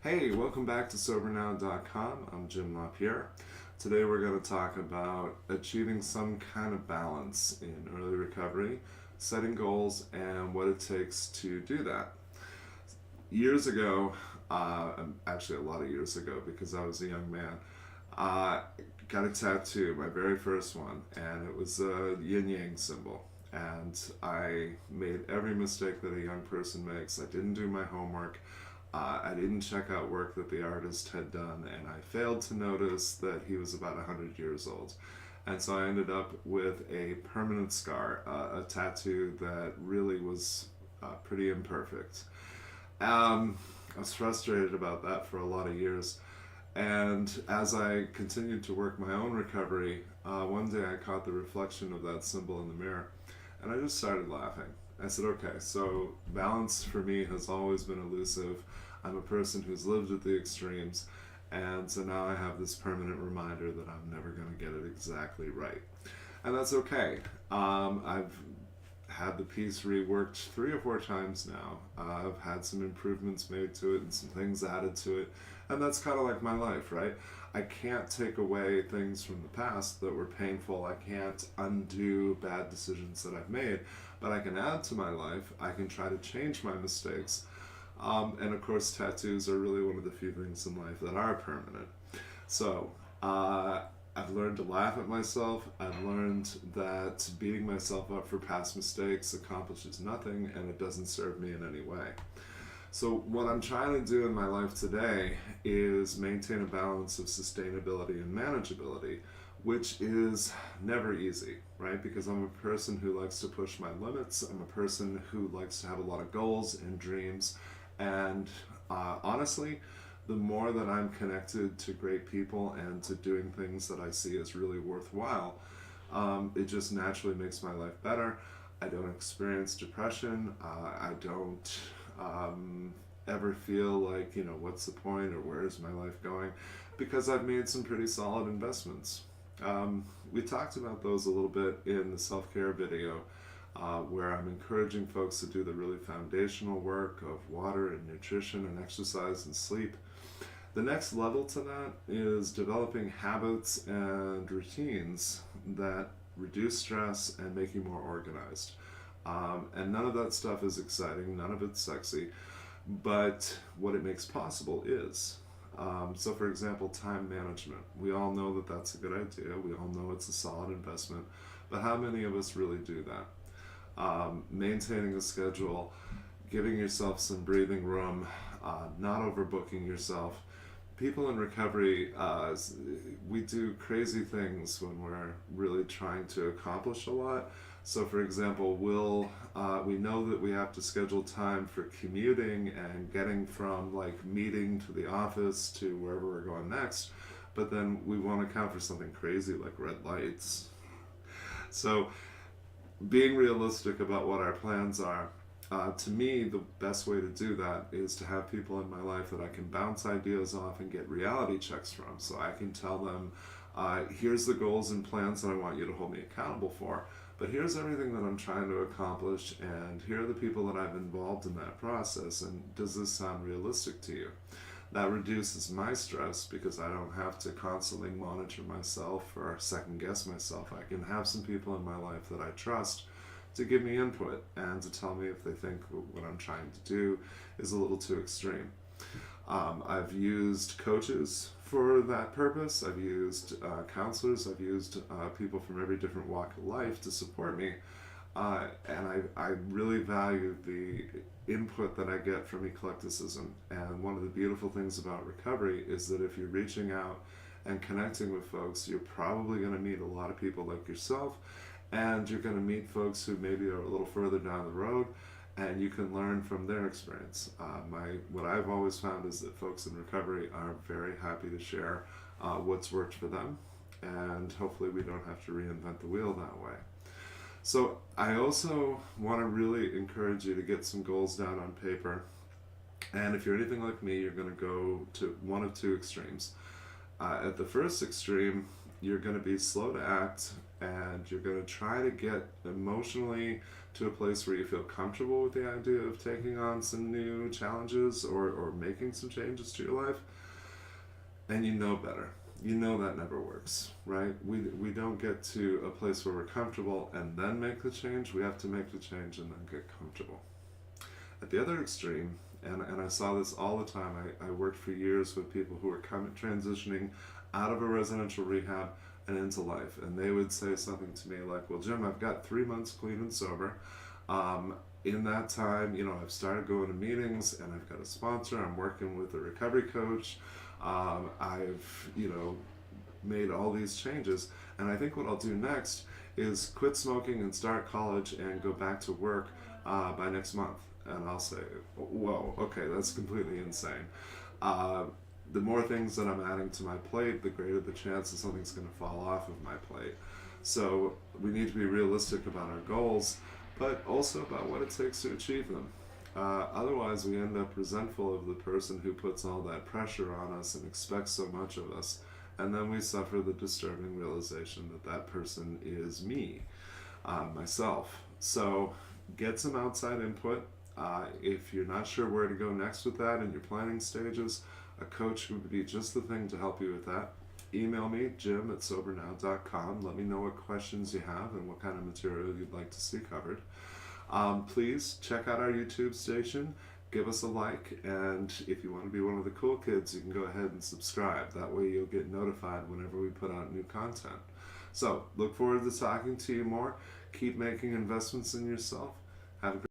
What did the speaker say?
Hey, welcome back to SoberNow.com. I'm Jim LaPierre. Today we're going to talk about achieving some kind of balance in early recovery, setting goals, and what it takes to do that. Years ago, actually a lot of years ago because I was a young man, uh, got a tattoo, my very first one, and it was a yin yang symbol. And I made every mistake that a young person makes. I didn't do my homework. I didn't check out work that the artist had done, and I failed to notice that he was about 100 years old. And so I ended up with a permanent scar, a tattoo that really was pretty imperfect. I was frustrated about that for a lot of years. And as I continued to work my own recovery, one day I caught the reflection of that symbol in the mirror, and I just started laughing. I said, okay, so balance for me has always been elusive. I'm a person who's lived at the extremes, and so now I have this permanent reminder that I'm never going to get it exactly right. And that's okay. I've had the piece reworked 3 or 4 times now. I've had some improvements made to it and some things added to it, and that's kind of like my life, right? I can't take away things from the past that were painful. I can't undo bad decisions that I've made, but I can add to my life. I can try to change my mistakes. And of course, tattoos are really one of the few things in life that are permanent. So, I've learned to laugh at myself. I've learned that beating myself up for past mistakes accomplishes nothing and it doesn't serve me in any way. So, what I'm trying to do in my life today is maintain a balance of sustainability and manageability, which is never easy, right? Because I'm a person who likes to push my limits. I'm a person who likes to have a lot of goals and dreams. And honestly, the more that I'm connected to great people and to doing things that I see as really worthwhile, it just naturally makes my life better. I don't experience depression. I don't ever feel like, what's the point or where is my life going? Because I've made some pretty solid investments. We talked about those a little bit in the self-care video, where I'm encouraging folks to do the really foundational work of water and nutrition and exercise and sleep. The next level to that is developing habits and routines that reduce stress and make you more organized. And none of that stuff is exciting, none of it's sexy, but what it makes possible is. So, for example, time management. We all know that that's a good idea. We all know it's a solid investment. But how many of us really do that? Maintaining a schedule, giving yourself some breathing room, not overbooking yourself. People in recovery, we do crazy things when we're really trying to accomplish a lot. So, for example, we know that we have to schedule time for commuting and getting from like meeting to the office to wherever we're going next, but then we want to account for something crazy like red lights. So, being realistic about what our plans are. To me, the best way to do that is to have people in my life that I can bounce ideas off and get reality checks from. So I can tell them, here's the goals and plans that I want you to hold me accountable for, but here's everything that I'm trying to accomplish, and here are the people that I've involved in that process, and does this sound realistic to you? That reduces my stress because I don't have to constantly monitor myself or second guess myself. I can have some people in my life that I trust to give me input and to tell me if they think what I'm trying to do is a little too extreme. I've used coaches for that purpose. I've used counselors. I've used people from every different walk of life to support me. And I really value the input that I get from eclecticism. And one of the beautiful things about recovery is that if you're reaching out and connecting with folks, you're probably going to meet a lot of people like yourself, and you're going to meet folks who maybe are a little further down the road, and you can learn from their experience. What I've always found is that folks in recovery are very happy to share what's worked for them, and hopefully we don't have to reinvent the wheel that way. So I also want to really encourage you to get some goals down on paper. And if you're anything like me, you're going to go to one of two extremes. At the first extreme, you're going to be slow to act and you're going to try to get emotionally to a place where you feel comfortable with the idea of taking on some new challenges or making some changes to your life, and you know better. You know that never works, right? We don't get to a place where we're comfortable and then make the change. We have to make the change and then get comfortable. At the other extreme, and I saw this all the time, I worked for years with people who were transitioning out of a residential rehab and into life. And they would say something to me like, well, Jim, I've got 3 months clean and sober. In that time, I've started going to meetings and I've got a sponsor. I'm working with a recovery coach. I've made all these changes. And I think what I'll do next is quit smoking and start college and go back to work by next month. And I'll say, whoa, okay, that's completely insane. The more things that I'm adding to my plate, the greater the chance that something's going to fall off of my plate. So we need to be realistic about our goals, but also about what it takes to achieve them. Otherwise, we end up resentful of the person who puts all that pressure on us and expects so much of us. And then we suffer the disturbing realization that that person is me, myself. So get some outside input. If you're not sure where to go next with that in your planning stages, a coach would be just the thing to help you with that. Email me, jim@sobernow.com. Let me know what questions you have and what kind of material you'd like to see covered. Please check out our YouTube station, give us a like, and if you want to be one of the cool kids, you can go ahead and subscribe. That way you'll get notified whenever we put out new content. So, look forward to talking to you more. Keep making investments in yourself. Have a great